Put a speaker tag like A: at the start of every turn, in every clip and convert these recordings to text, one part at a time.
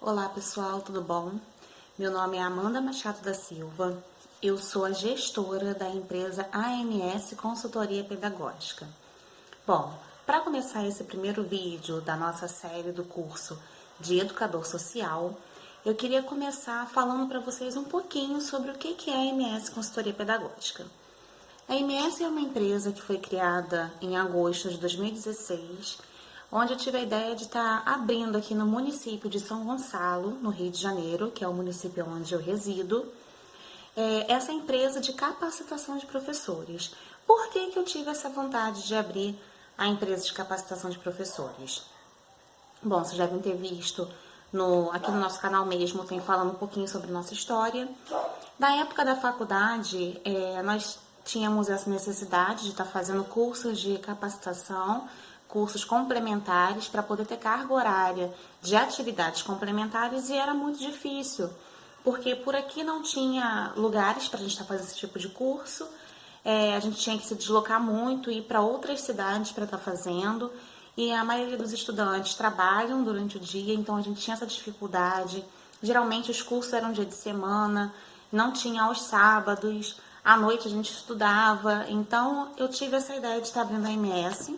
A: Olá pessoal, tudo bom? Meu nome é Amanda Machado da Silva, eu sou a gestora da empresa AMS Consultoria Pedagógica. Bom, para começar esse primeiro vídeo da nossa série do curso de Educador Social, eu queria começar falando para vocês um pouquinho sobre o que é a AMS Consultoria Pedagógica. A AMS é uma empresa que foi criada em agosto de 2016, onde eu tive a ideia de estar abrindo aqui no município de São Gonçalo, no Rio de Janeiro, que é o município onde eu resido, essa empresa de capacitação de professores. Por que eu tive essa vontade de abrir a empresa de capacitação de professores? Bom, vocês devem ter visto aqui no nosso canal mesmo, tem falando um pouquinho sobre nossa história. Na época da faculdade, nós tínhamos essa necessidade de estar fazendo cursos de capacitação, cursos complementares para poder ter carga horária de atividades complementares e era muito difícil, porque por aqui não tinha lugares para a gente estar fazendo esse tipo de curso, a gente tinha que se deslocar muito, ir para outras cidades para estar fazendo, e a maioria dos estudantes trabalham durante o dia, então a gente tinha essa dificuldade. Geralmente os cursos eram dia de semana, não tinha aos sábados, à noite a gente estudava, então eu tive essa ideia de estar abrindo a AMS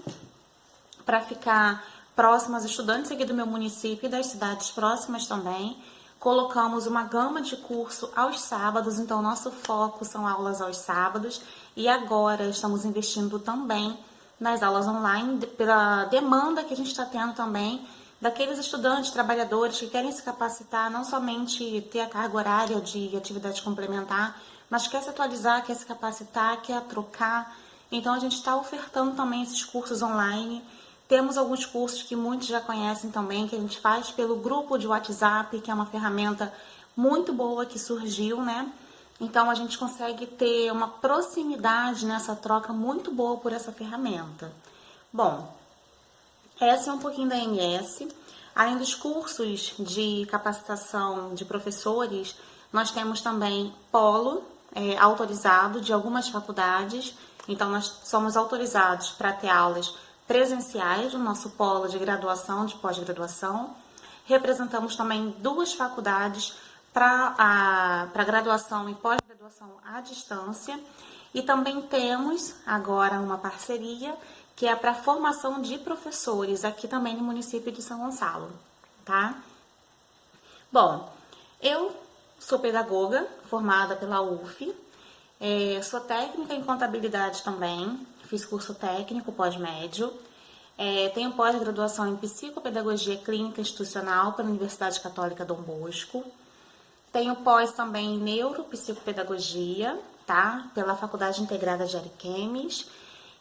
A: para ficar próximo aos estudantes aqui do meu município e das cidades próximas também. Colocamos uma gama de curso aos sábados, então nosso foco são aulas aos sábados e agora estamos investindo também nas aulas online pela demanda que a gente está tendo também daqueles estudantes, trabalhadores que querem se capacitar, não somente ter a carga horária de atividade complementar, mas quer se atualizar, quer se capacitar, quer trocar. Então a gente está ofertando também esses cursos online. Temos alguns cursos que muitos já conhecem também, que a gente faz pelo grupo de WhatsApp, que é uma ferramenta muito boa que surgiu, né? Então a gente consegue ter uma proximidade nessa troca muito boa por essa ferramenta. Bom, essa é um pouquinho da AMS. Além dos cursos de capacitação de professores, nós temos também polo autorizado de algumas faculdades. Então nós somos autorizados para ter aulas presenciais no nosso polo de graduação, de pós-graduação. Representamos também 2 faculdades para graduação e pós-graduação à distância. E também temos agora uma parceria que é para formação de professores aqui também no município de São Gonçalo, tá? Bom, eu sou pedagoga formada pela UF, sou técnica em contabilidade também, fiz curso técnico pós-médio, tenho pós-graduação em psicopedagogia clínica institucional pela Universidade Católica Dom Bosco, tenho pós também em neuropsicopedagogia, tá? Pela Faculdade Integrada de Ariquemes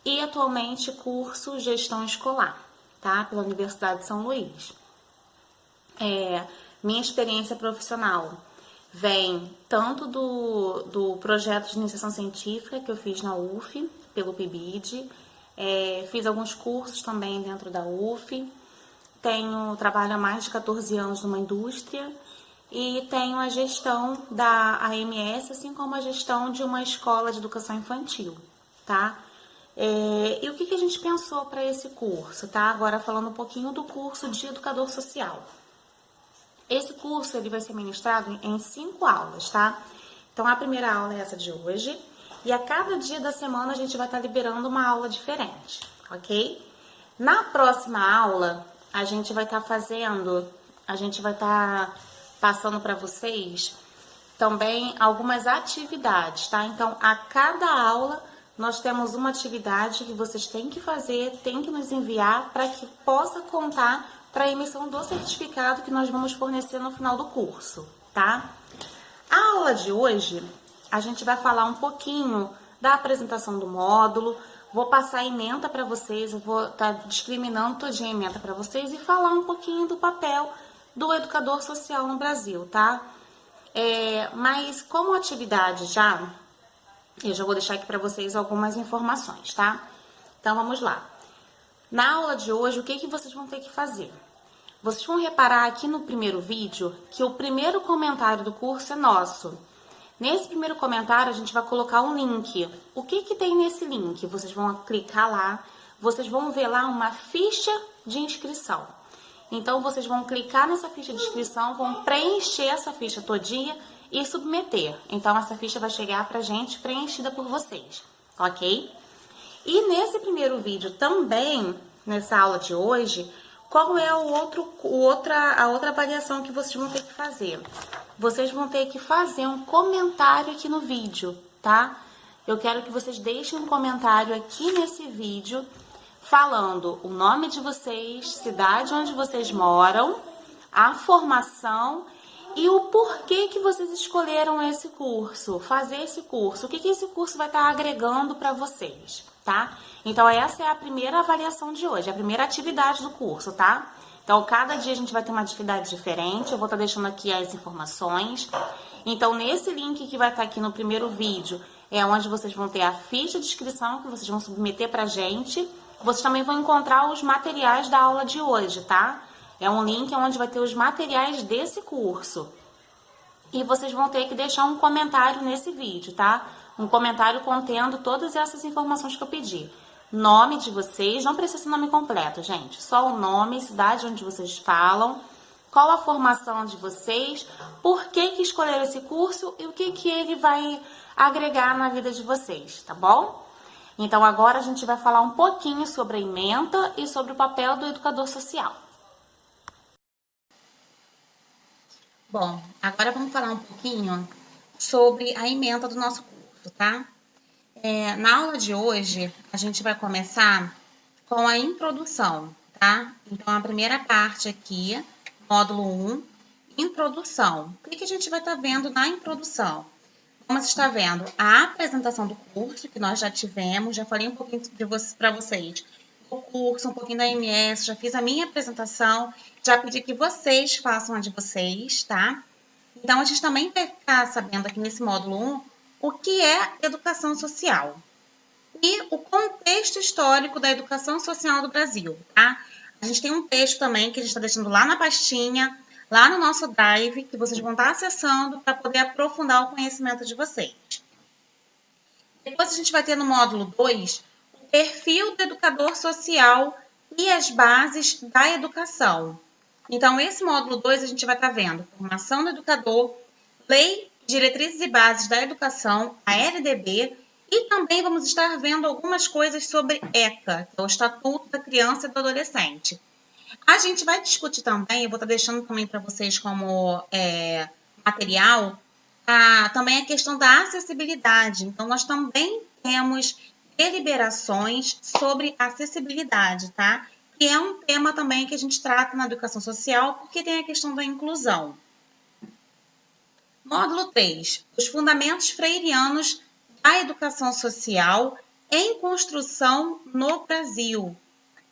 A: e atualmente curso gestão escolar, tá? Pela Universidade de São Luís. Minha experiência profissional vem tanto do projeto de iniciação científica que eu fiz na UF, pelo PIBID, fiz alguns cursos também dentro da UF, trabalho há mais de 14 anos numa indústria e tenho a gestão da AMS, assim como a gestão de uma escola de educação infantil, tá? E o que a gente pensou para esse curso, tá? Agora falando um pouquinho do curso de Educador Social. Esse curso ele vai ser ministrado em 5 aulas, tá? Então, a primeira aula é essa de hoje. E a cada dia da semana a gente vai estar liberando uma aula diferente, ok? Na próxima aula, a gente vai estar passando para vocês também algumas atividades, tá? Então, a cada aula, nós temos uma atividade que vocês têm que fazer, têm que nos enviar para que possa contar para a emissão do certificado que nós vamos fornecer no final do curso, tá? A aula de hoje, a gente vai falar um pouquinho da apresentação do módulo, vou passar a ementa para vocês, eu vou estar discriminando todinha a ementa para vocês e falar um pouquinho do papel do educador social no Brasil, tá? Mas como atividade eu já vou deixar aqui para vocês algumas informações, tá? Então, vamos lá. Na aula de hoje, o que vocês vão ter que fazer? Vocês vão reparar aqui no primeiro vídeo que o primeiro comentário do curso é nosso. Nesse primeiro comentário, a gente vai colocar um link. O que tem nesse link? Vocês vão clicar lá, vocês vão ver lá uma ficha de inscrição. Então, vocês vão clicar nessa ficha de inscrição, vão preencher essa ficha todinha e submeter. Então, essa ficha vai chegar pra gente preenchida por vocês, ok? E nesse primeiro vídeo também, nessa aula de hoje, qual é a outra avaliação que vocês vão ter que fazer? Vocês vão ter que fazer um comentário aqui no vídeo, tá? Eu quero que vocês deixem um comentário aqui nesse vídeo falando o nome de vocês, cidade onde vocês moram, a formação e o porquê que vocês escolheram esse curso, fazer esse curso, o que esse curso vai estar agregando para vocês, tá? Então, essa é a primeira avaliação de hoje, a primeira atividade do curso, tá? Então, cada dia a gente vai ter uma atividade diferente, eu vou estar deixando aqui as informações. Então, nesse link que vai estar aqui no primeiro vídeo, é onde vocês vão ter a ficha de inscrição que vocês vão submeter pra gente. Vocês também vão encontrar os materiais da aula de hoje, tá? É um link onde vai ter os materiais desse curso. E vocês vão ter que deixar um comentário nesse vídeo, tá? Um comentário contendo todas essas informações que eu pedi. Nome de vocês, não precisa ser nome completo, gente. Só o nome, cidade onde vocês falam, qual a formação de vocês, por que escolheram esse curso e o que ele vai agregar na vida de vocês, tá bom? Então, agora a gente vai falar um pouquinho sobre a ementa e sobre o papel do educador social. Bom, agora vamos falar um pouquinho sobre a ementa do nosso curso, tá? Na aula de hoje, a gente vai começar com a introdução, tá? Então, a primeira parte aqui, módulo 1, introdução. O que a gente vai estar vendo na introdução? Vamos estar vendo a apresentação do curso, que nós já tivemos, já falei um pouquinho para vocês do curso, um pouquinho da MS, já fiz a minha apresentação, já pedi que vocês façam a de vocês, tá? Então, a gente também vai ficar sabendo aqui nesse módulo 1 o que é educação social e o contexto histórico da educação social do Brasil, tá? A gente tem um texto também que a gente está deixando lá na pastinha, lá no nosso Drive, que vocês vão estar acessando para poder aprofundar o conhecimento de vocês. Depois a gente vai ter no módulo 2 o perfil do educador social e as bases da educação. Então, esse módulo 2 a gente vai estar vendo formação do educador, lei, diretrizes e bases da educação, a LDB, e também vamos estar vendo algumas coisas sobre ECA, que é o Estatuto da Criança e do Adolescente. A gente vai discutir também, eu vou estar deixando também para vocês como material, também a questão da acessibilidade. Então, nós também temos deliberações sobre acessibilidade, tá? Que é um tema também que a gente trata na educação social, porque tem a questão da inclusão. Módulo 3, os fundamentos freirianos da educação social em construção no Brasil.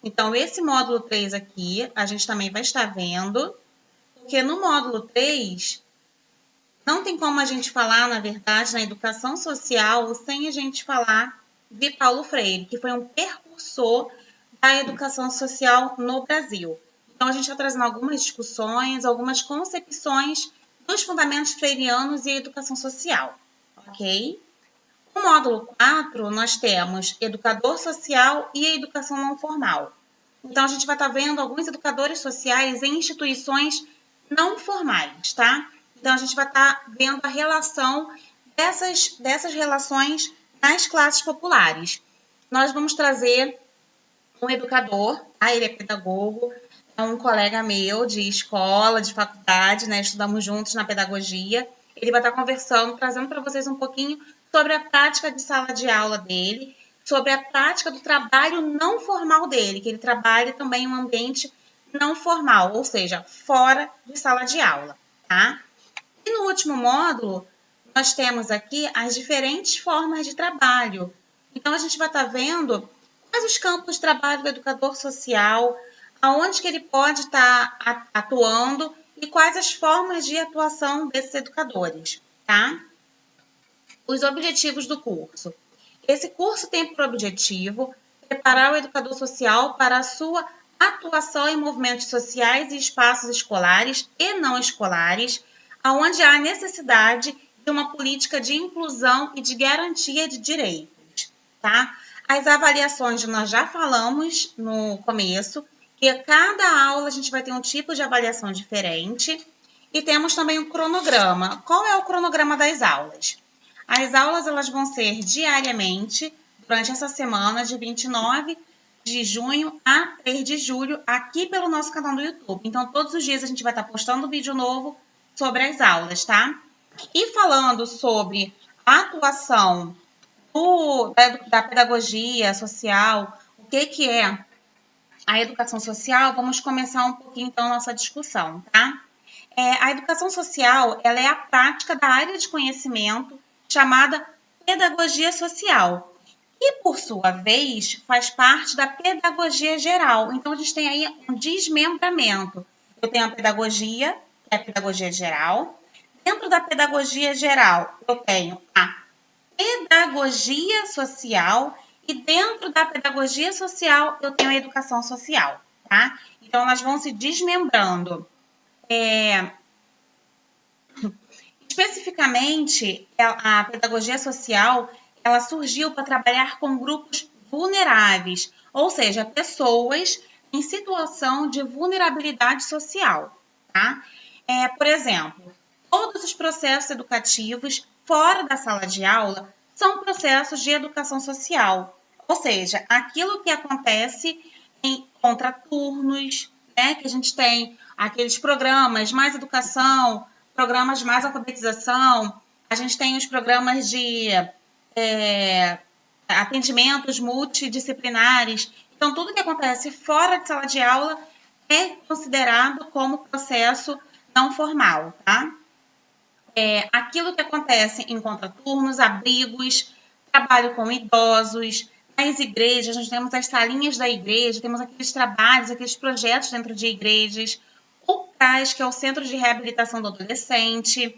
A: Então, esse módulo 3 aqui, a gente também vai estar vendo, porque no módulo 3, não tem como a gente falar, na verdade, na educação social, sem a gente falar de Paulo Freire, que foi um precursor da educação social no Brasil. Então, a gente está trazendo algumas discussões, algumas concepções dos fundamentos freirianos e a educação social, ok? No módulo 4, nós temos educador social e a educação não formal. Então, a gente vai estar vendo alguns educadores sociais em instituições não formais, tá? Então, a gente vai estar vendo a relação dessas relações nas classes populares. Nós vamos trazer um educador, tá? Ele é pedagogo, é um colega meu de escola, de faculdade, né? Estudamos juntos na pedagogia. Ele vai estar conversando, trazendo para vocês um pouquinho sobre a prática de sala de aula dele, sobre a prática do trabalho não formal dele, que ele trabalha também em um ambiente não formal, ou seja, fora de sala de aula, tá? E no último módulo, nós temos aqui as diferentes formas de trabalho. Então, a gente vai estar vendo quais os campos de trabalho do educador social, aonde que ele pode estar atuando e quais as formas de atuação desses educadores, tá? Os objetivos do curso. Esse curso tem por objetivo preparar o educador social para a sua atuação em movimentos sociais e espaços escolares e não escolares, onde há necessidade de uma política de inclusão e de garantia de direitos, tá? As avaliações nós já falamos no começo, E a cada aula a gente vai ter um tipo de avaliação diferente. E temos também um cronograma. Qual é o cronograma das aulas? As aulas elas vão ser diariamente, durante essa semana, de 29 de junho a 3 de julho, aqui pelo nosso canal do YouTube. Então, todos os dias a gente vai estar postando vídeo novo sobre as aulas, tá? E falando sobre a atuação da pedagogia social, o que é a educação social, vamos começar um pouquinho então a nossa discussão, tá? A educação social, ela é a prática da área de conhecimento chamada pedagogia social, e por sua vez faz parte da pedagogia geral. Então a gente tem aí um desmembramento. Eu tenho a pedagogia, que é a pedagogia geral. Dentro da pedagogia geral, eu tenho a pedagogia social e dentro da pedagogia social eu tenho a educação social, tá? Então elas vão se desmembrando. Especificamente, a pedagogia social, ela surgiu para trabalhar com grupos vulneráveis, ou seja, pessoas em situação de vulnerabilidade social, tá? Por exemplo, todos os processos educativos fora da sala de aula são processos de educação social, ou seja, aquilo que acontece em contraturnos, né, que a gente tem aqueles programas mais educação, programas mais alfabetização, a gente tem os programas de atendimentos multidisciplinares. Então, tudo que acontece fora de sala de aula é considerado como processo não formal, tá? Aquilo que acontece em contraturnos, abrigos, trabalho com idosos, nas igrejas, nós temos as salinhas da igreja, temos aqueles trabalhos, aqueles projetos dentro de igrejas, o CRAS, que é o Centro de Reabilitação do Adolescente.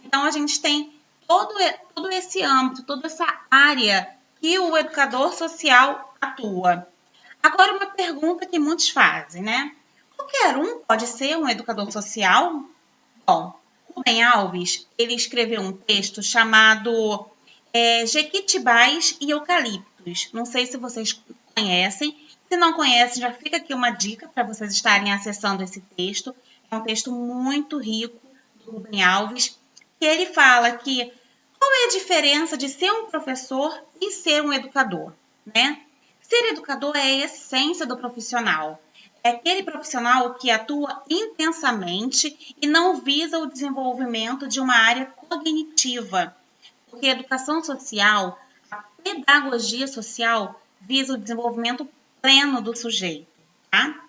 A: Então, a gente tem todo esse âmbito, toda essa área que o educador social atua. Agora, uma pergunta que muitos fazem, né? Qualquer um pode ser um educador social? Bom, Rubem Alves, ele escreveu um texto chamado Jequitibás e Eucaliptos. Não sei se vocês conhecem. Se não conhecem, já fica aqui uma dica para vocês estarem acessando esse texto. É um texto muito rico do Rubem Alves, que ele fala que qual é a diferença de ser um professor e ser um educador, né? Ser educador é a essência do profissional. É aquele profissional que atua intensamente e não visa o desenvolvimento de uma área cognitiva, porque a educação social, a pedagogia social, visa o desenvolvimento pleno do sujeito, tá?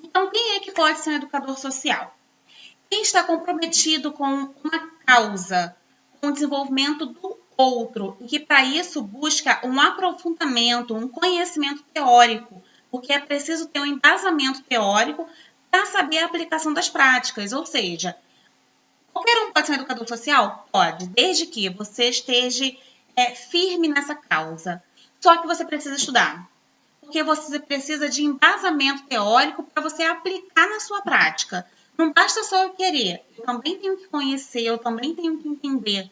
A: Então, quem é que pode ser um educador social? Quem está comprometido com uma causa, com o desenvolvimento do outro, e que para isso busca um aprofundamento, um conhecimento teórico, porque é preciso ter um embasamento teórico para saber a aplicação das práticas, ou seja, qualquer um pode ser um educador social? Pode, desde que você esteja firme nessa causa. Só que você precisa estudar, porque você precisa de embasamento teórico para você aplicar na sua prática. Não basta só eu querer, eu também tenho que conhecer, eu também tenho que entender,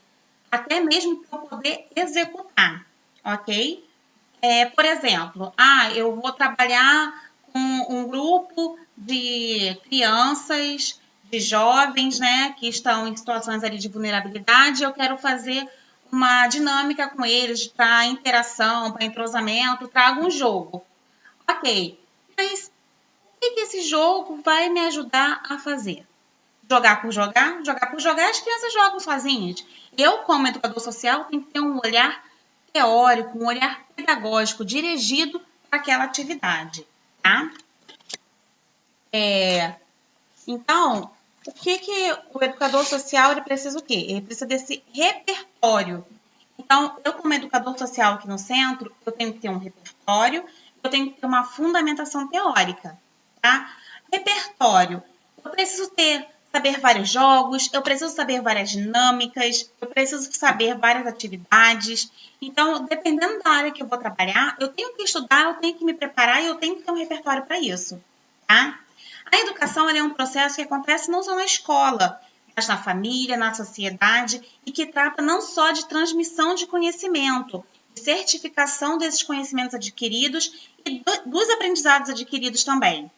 A: até mesmo para eu poder executar, ok? Por exemplo, eu vou trabalhar com um grupo de crianças, de jovens, né, que estão em situações ali de vulnerabilidade, eu quero fazer uma dinâmica com eles para interação, para entrosamento, trago um jogo. Ok, mas o que esse jogo vai me ajudar a fazer? Jogar por jogar? Jogar por jogar, as crianças jogam sozinhas. Eu, como educador social, tenho que ter um olhar teórico, um olhar pedagógico dirigido para aquela atividade, tá? Então, o que o educador social ele precisa o quê? Ele precisa desse repertório. Então, eu como educador social aqui no centro, eu tenho que ter um repertório, eu tenho que ter uma fundamentação teórica, tá? Repertório. Eu preciso saber vários jogos, eu preciso saber várias dinâmicas, eu preciso saber várias atividades. Então, dependendo da área que eu vou trabalhar, eu tenho que estudar, eu tenho que me preparar e eu tenho que ter um repertório para isso, tá? A educação é um processo que acontece não só na escola, mas na família, na sociedade, e que trata não só de transmissão de conhecimento,
B: de certificação desses conhecimentos adquiridos e dos aprendizados adquiridos também,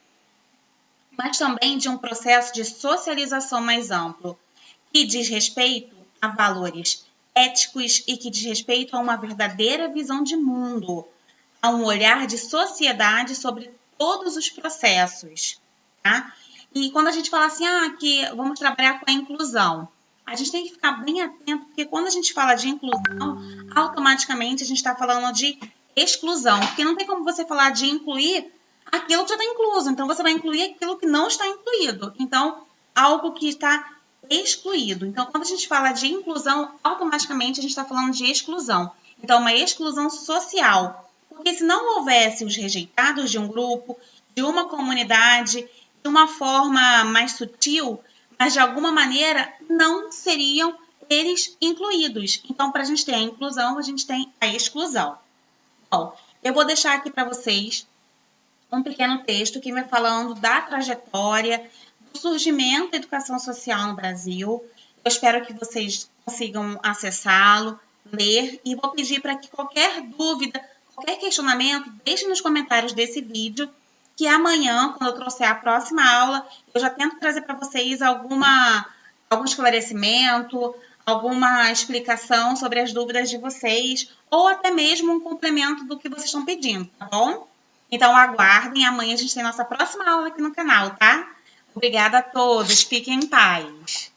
B: mas também de um processo de socialização mais amplo, que diz respeito a valores éticos e que diz respeito a uma verdadeira visão de mundo, a um olhar de sociedade sobre todos os processos, tá? E quando a gente fala assim, que vamos trabalhar com a inclusão, a gente tem que ficar bem atento, porque quando a gente fala de inclusão, automaticamente a gente está falando de exclusão, porque não tem como você falar de incluir aquilo que já está incluso, então você vai incluir aquilo que não está incluído. Então, algo que está excluído. Então, quando a gente fala de inclusão, automaticamente a gente está falando de exclusão. Então, uma exclusão social. Porque se não houvesse os rejeitados de um grupo, de uma comunidade, de uma forma mais sutil, mas de alguma maneira não seriam eles incluídos. Então, para a gente ter a inclusão, a gente tem a exclusão. Bom, eu vou deixar aqui para vocês um pequeno texto que vai falando da trajetória, do surgimento da educação social no Brasil. Eu espero que vocês consigam acessá-lo, ler, e vou pedir para que qualquer dúvida, qualquer questionamento, deixe nos comentários desse vídeo, que amanhã, quando eu trouxer a próxima aula, eu já tento trazer para vocês algum esclarecimento, alguma explicação sobre as dúvidas de vocês, ou até mesmo um complemento do que vocês estão pedindo, tá bom? Então, aguardem, amanhã a gente tem nossa próxima aula aqui no canal, tá? Obrigada a todos, fiquem em paz.